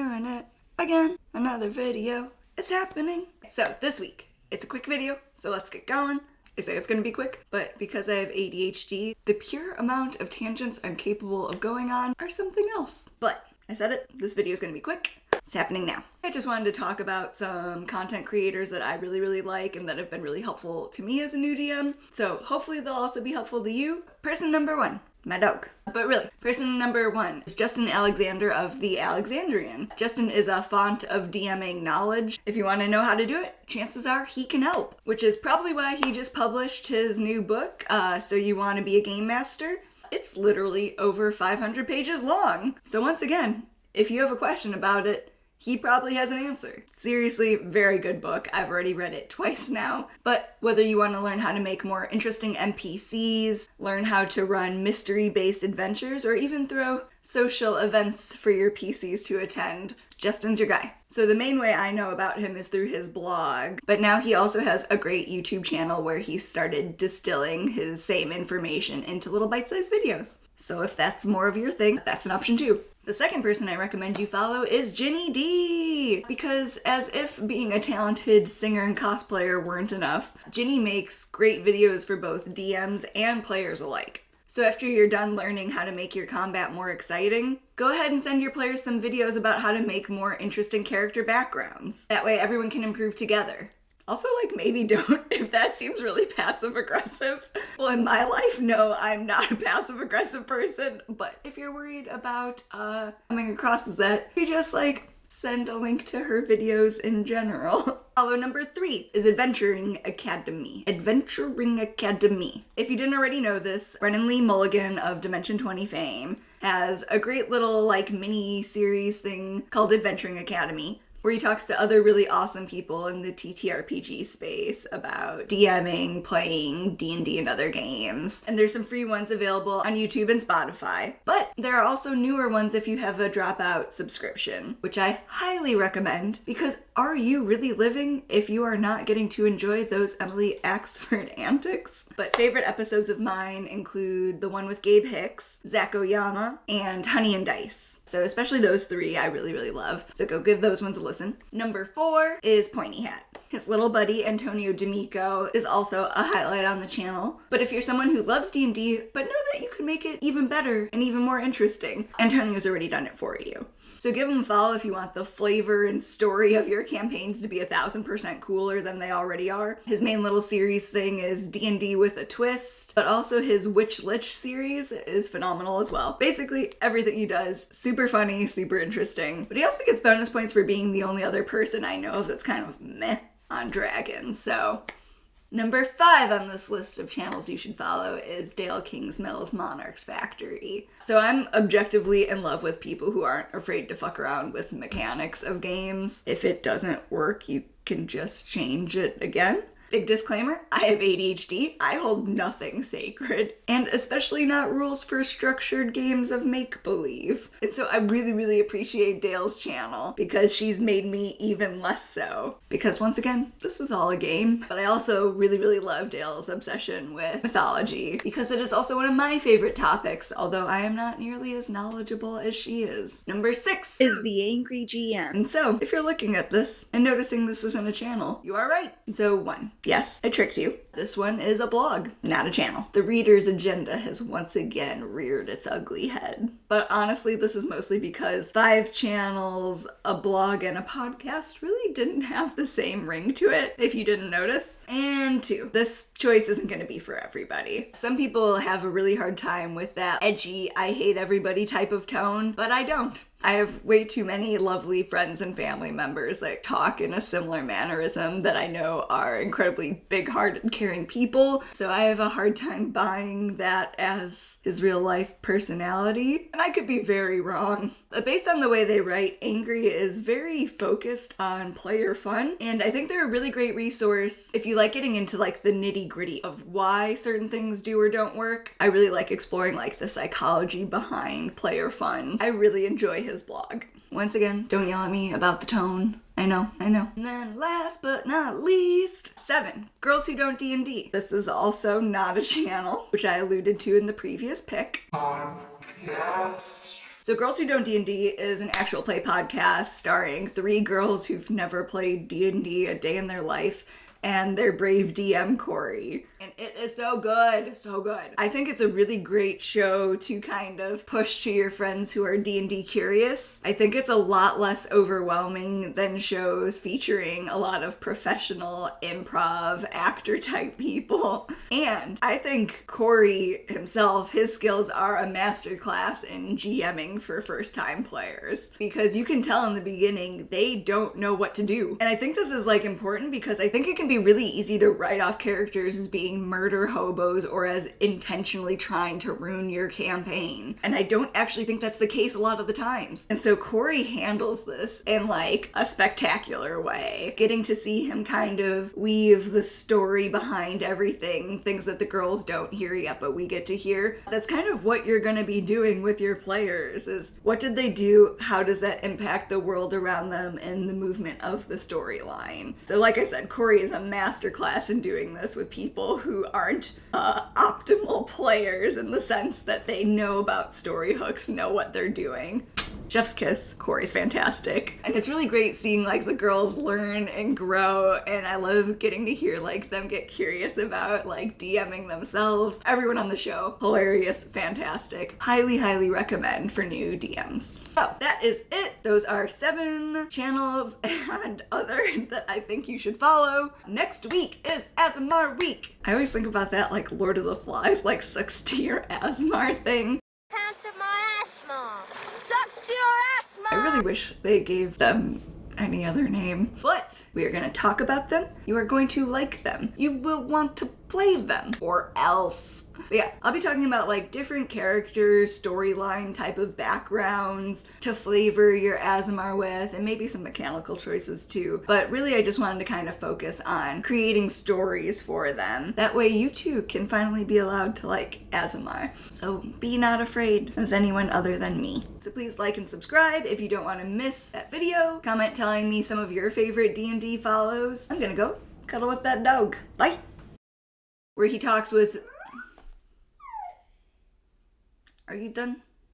doing it again. Another video. It's happening. So this week, it's a quick video, so let's get going. I say it's gonna be quick, but because I have ADHD, the pure amount of tangents I'm capable of going on are something else. But I said it, this video is gonna be quick. It's happening now. I just wanted to talk about some content creators that I really like and that have been really helpful to me as a new DM. So hopefully they'll also be helpful to you. Person number one, my dog. But really, person number one is Justin Alexander of The Alexandrian. Justin is a font of DMing knowledge. If you want to know how to do it, chances are he can help, which is probably why he just published his new book, So You Want to Be a Game Master. It's literally over 500 pages long. So once again, if you have a question about it, he probably has an answer. Seriously, very good book. I've already read it twice now. But whether you want to learn how to make more interesting NPCs, learn how to run mystery-based adventures, or even throw social events for your PCs to attend, Justin's your guy. So the main way I know about him is through his blog, but now he also has a great YouTube channel where he started distilling his same information into little bite-sized videos. So if that's more of your thing, that's an option too. The second person I recommend you follow is Ginny D, because as if being a talented singer and cosplayer weren't enough, Ginny makes great videos for both DMs and players alike. So after you're done learning how to make your combat more exciting, go ahead and send your players some videos about how to make more interesting character backgrounds. That way everyone can improve together. Also, maybe don't if that seems really passive-aggressive. Well, in my life, no, I'm not a passive-aggressive person, but if you're worried about coming across as that, you just, send a link to her videos in general. Follow number 3 is Adventuring Academy. Adventuring Academy. If you didn't already know this, Brennan Lee Mulligan of Dimension 20 fame has a great little, mini-series thing called Adventuring Academy, where he talks to other really awesome people in the TTRPG space about DMing, playing D&D and other games. And there's some free ones available on YouTube and Spotify. But there are also newer ones if you have a Dropout subscription, which I highly recommend, because are you really living if you are not getting to enjoy those Emily Axford antics? But favorite episodes of mine include the one with Gabe Hicks, Zach Oyama, and Honey and Dice. So especially those 3 I really love. So go give those ones a listen. Number 4 is Pointy Hat. His little buddy, Antonio D'Amico, is also a highlight on the channel. But if you're someone who loves D&D, but know that you could make it even better and even more interesting, Antonio's already done it for you. So give him a follow if you want the flavor and story of your campaigns to be 1,000% cooler than they already are. His main little series thing is D&D with a twist, but also his Witch Lich series is phenomenal as well. Basically, everything he does, super funny, super interesting. But he also gets bonus points for being the only other person I know of that's kind of meh on dragons, so... Number 5 on this list of channels you should follow is Dale Kingsmill's Monarchs Factory. So I'm objectively in love with people who aren't afraid to fuck around with mechanics of games. If it doesn't work, you can just change it again. Big disclaimer, I have ADHD. I hold nothing sacred, and especially not rules for structured games of make-believe. And so I really appreciate Dale's channel because she's made me even less so. Because once again, this is all a game. But I also really love Dale's obsession with mythology because it is also one of my favorite topics, although I am not nearly as knowledgeable as she is. Number 6 is The Angry GM. And so if you're looking at this and noticing this isn't a channel, you are right. So 1. Yes, I tricked you. This one is a blog, not a channel. The reader's agenda has once again reared its ugly head. But honestly, this is mostly because 5 channels, a blog, and a podcast really didn't have the same ring to it, if you didn't notice. And 2, this choice isn't going to be for everybody. Some people have a really hard time with that edgy, I hate everybody type of tone, but I don't. I have way too many lovely friends and family members that talk in a similar mannerism that I know are incredibly big-hearted, caring people, so I have a hard time buying that as his real-life personality. And I could be very wrong. But based on the way they write, Angry is very focused on player fun, and I think they're a really great resource if you like getting into the nitty-gritty of why certain things do or don't work. I really like exploring the psychology behind player fun. I really enjoy his blog. Once again, don't yell at me about the tone. I know. And then last but not least, 7, Girls Who Don't D&D. This is also not a channel, which I alluded to in the previous pick. Podcast So Girls Who Don't D&D is an actual play podcast starring 3 girls who've never played D&D a day in their life and their brave DM, Corey. And it is so good, so good. I think it's a really great show to kind of push to your friends who are D&D curious. I think it's a lot less overwhelming than shows featuring a lot of professional improv actor type people. And I think Corey himself, his skills are a masterclass in GMing for first time players. Because you can tell in the beginning, they don't know what to do. And I think this is like important because I think it can be really easy to write off characters as being murder hobos or as intentionally trying to ruin your campaign. And I don't actually think that's the case a lot of the times. And so Corey handles this in like a spectacular way. Getting to see him kind of weave the story behind everything, things that the girls don't hear yet, but we get to hear. That's kind of what you're gonna be doing with your players is what did they do? How does that impact the world around them and the movement of the storyline? So like I said, Corey is a masterclass in doing this with people who aren't optimal players in the sense that they know about story hooks, know what they're doing. Chef's kiss. Corey's fantastic. And it's really great seeing like the girls learn and grow, and I love getting to hear like them get curious about like DMing themselves. Everyone on the show, hilarious, fantastic. Highly, highly recommend for new DMs. So that is it. Those are 7 channels and other that I think you should follow. Next week is ASMR week. I always think about that like Lord of the Flies, like sucks to your ASMR thing. Cancel my asthma. Sucks to your asthma. I really wish they gave them any other name. But we are going to talk about them. You are going to like them. You will want to play them. Or else. But yeah, I'll be talking about like different characters, storyline type of backgrounds to flavor your ASMR with, and maybe some mechanical choices too. But really I just wanted to kind of focus on creating stories for them. That way you too can finally be allowed to like ASMR. So be not afraid of anyone other than me. So please like and subscribe if you don't want to miss that video. Comment telling me some of your favorite D&D follows. I'm gonna go cuddle with that dog. Bye! Where he talks with... Are you done?